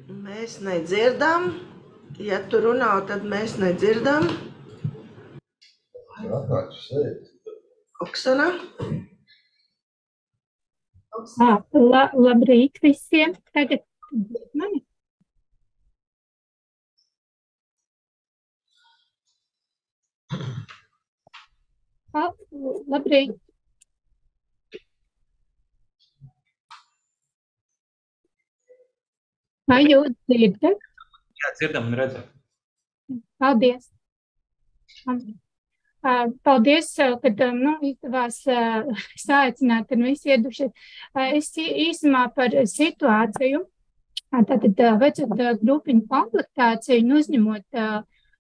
Mēs nedzirdam. Ja tu runā, tad mēs nedzirdam. Oksana? Labrīt visiem. Tagad mani. Labrīt. Vai jūs dzirdat? Jā, dzirdam un redzam. Paldies. Paldies, kad izdevās saicināt un visi iedušies. Es īsumā par situāciju, tātad vecāku grupiņu komplektāciju un uzņemot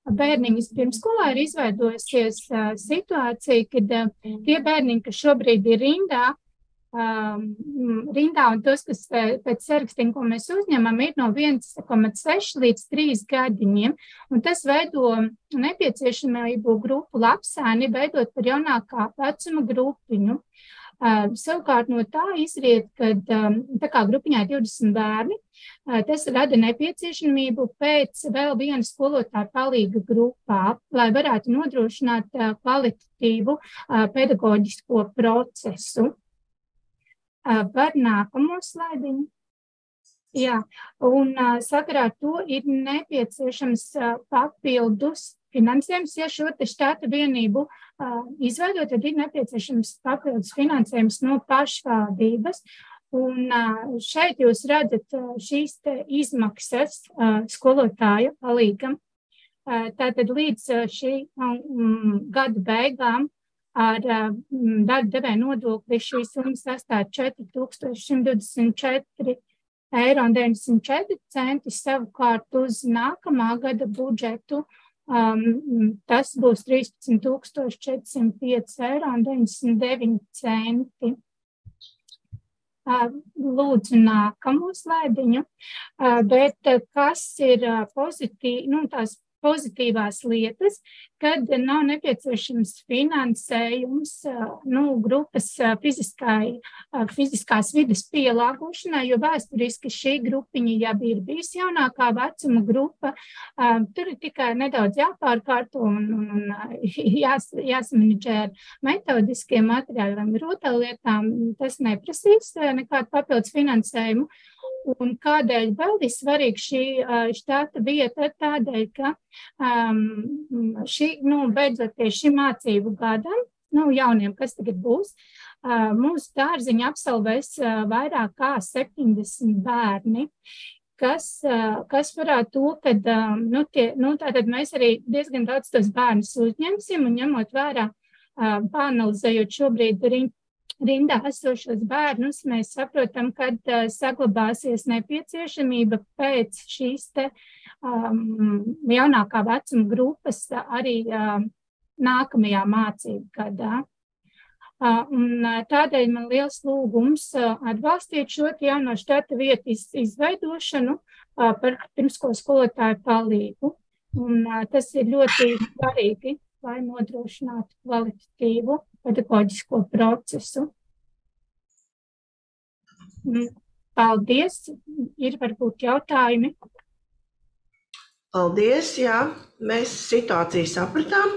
bērniņus pirmskolā ir izveidojusies situācija, kad tie bērniņi, kas šobrīd ir rindā un tos, kas pēc sarakstiem, ko mēs uzņemam, ir no 1,6 līdz 3 gadiņiem, un tas veido nepieciešamību grupu lapsēni veidot par jaunākā vecuma grupiņu. Savukārt no tā izriet, kad tā kā grupiņā ir 20 bērni, tas rada nepieciešamību pēc vēl viena skolotāja palīga grupā, lai varētu nodrošināt kvalitatīvu pedagoģisko procesu. Par nākamo slaidiņu. Jā, un sakarā to ir nepieciešams papildus finansējums. Ja šo te štata vienību izveidot, tad ir nepieciešams papildus finansējums no pašvaldības. Un šeit jūs redzat šīs te izmaksas skolotāju palīgam. Tātad līdz šī gada beigām ar darba devēja nodokli šī summa sastāv 4124,94 €, savukārt uz nākamā gada budžetu tas būs 13,405,99 €. Lūdzu nākamo slaidiņu, bet kas ir pozitīvi, tās pozitīvās lietas, kad nav nepieciešams finansējums grupas fiziskās vides pielāgošanai, jo vēsturiski šī grupiņa jau ir bijusi jaunākā vecuma grupa. Tur ir tikai nedaudz jāpārkārto un jāsamanģē ar metodiskiem materiāliem, rotaļlietām. Tas neprasīs nekādu papildus finansējumu. Un kādēļ vēl ir svarīga šī štata vieta? Tādēļ, ka beidzot pie šī mācību gadam, jauniem, kas tagad būs, mūsu dārziņu absolvēs vairāk kā 70 bērni, kas varētu to, ka tātad mēs arī diezgan daudz tos bērnus uzņemsim un ņemot vērā, pāanalizējot šobrīd rindā esošos bērnus, mēs saprotam, ka saglabāsies nepieciešamība pēc šīs te jaunākā vecuma grupas arī nākamajā mācību gadā. Un tādēļ man liels lūgums atbalstīt šo jauno štata vietu izveidošanu par pirmskolas skolotāju palīgu. Un tas ir ļoti svarīgi, lai nodrošinātu kvalitatīvu pedagoģisko procesu. Paldies. Ir varbūt jautājumi? Paldies, jā. Mēs situāciju sapratām.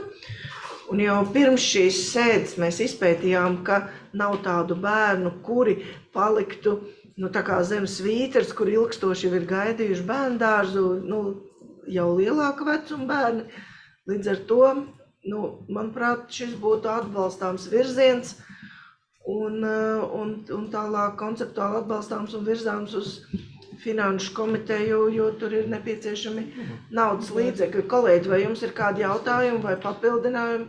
Un jau pirms šīs sēdes mēs izpētījām, ka nav tādu bērnu, kuri paliktu tā kā zem svītras, kur ilgstoši ir gaidījuši bērndārzu, jau lielāka vecuma bērni. Līdz ar to, manuprāt, šis būtu atbalstāms virziens un tālāk konceptuāli atbalstāms un virzāms uz finanšu komiteju, jo tur ir nepieciešami naudas līdzekļi. Kolēģi, vai jums ir kādi jautājumi vai papildinājumi?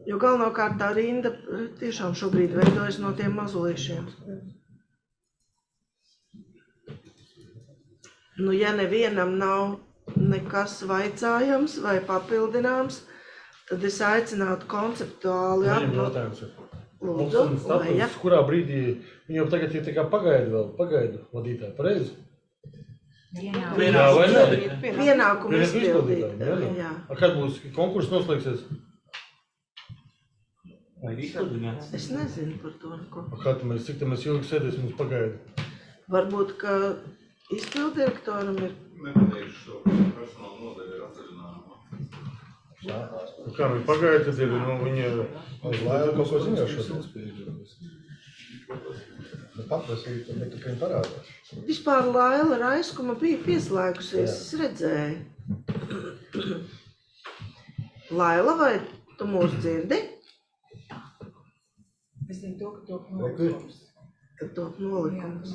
Jo galvenokārt tā rinda tiešām šobrīd veidojas no tiem mazulīšiem. Ja nevienam nav nekas vaicājams vai papildināms, tad es aicinātu konceptuāli Lūdzu, status, kurā brīdī viņi jau tagad ir tā kā pagaidu vadītāji, pareizi? Pienākumu izpildīt. Kad būs konkurss noslēgsies? Es nezinu par to neko. Cik mēs ilgi sēdēsim uz pagaidu? Varbūt, ka izpildirektoram ir. Nepateikšu šo personālu nodeļu ir atvaļinājumā. Kā viņi pagāja, tad ir, viņi uz Laila kaut ko ziņoja šodien. Paprasīt, bet tu, ka viņi parādās. Vispār Laila Raiskuma bija pieslēgusies, es redzēju. Laila, vai tu mūs dzirdi? Es zinu to, ka top nolikums. Kad top nolikums.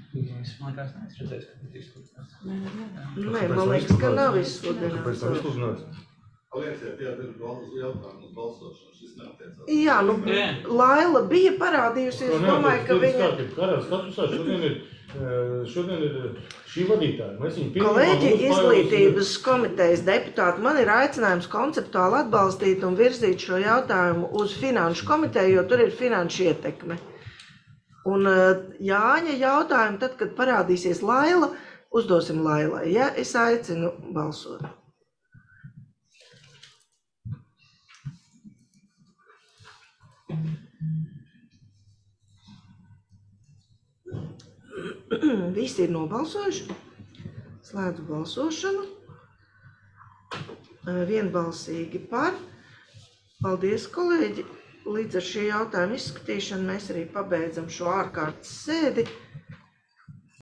Es man liekas, neesmu redzējis, ka tas izsludināts. Nē, man liekas, ka nav izsludināts. Kāpēc tam izsludināts? Alieciet, jā, ir jautājumu uz balsošanu, šis neatiecās. Jā, nu, Laila bija parādījusies, es domāju, ka viņa... Kādā statusā šodien ir šī vadītāja. Kolēģi izglītības komitejas deputāti, man ir aicinājums konceptuāli atbalstīt un virzīt šo jautājumu uz finanšu komiteju, jo tur ir finanšu ietekme. Un Jāņa jautājumu, tad, kad parādīsies Laila, uzdosim Lailai. Ja? Es aicinu balsot. Visi ir nobalsojuši. Slēdzu balsošanu. Vienbalsīgi par. Paldies, kolēģi! Līdz ar šī jautājuma izskatīšanu mēs arī pabeidzam šo ārkārtas sēdi.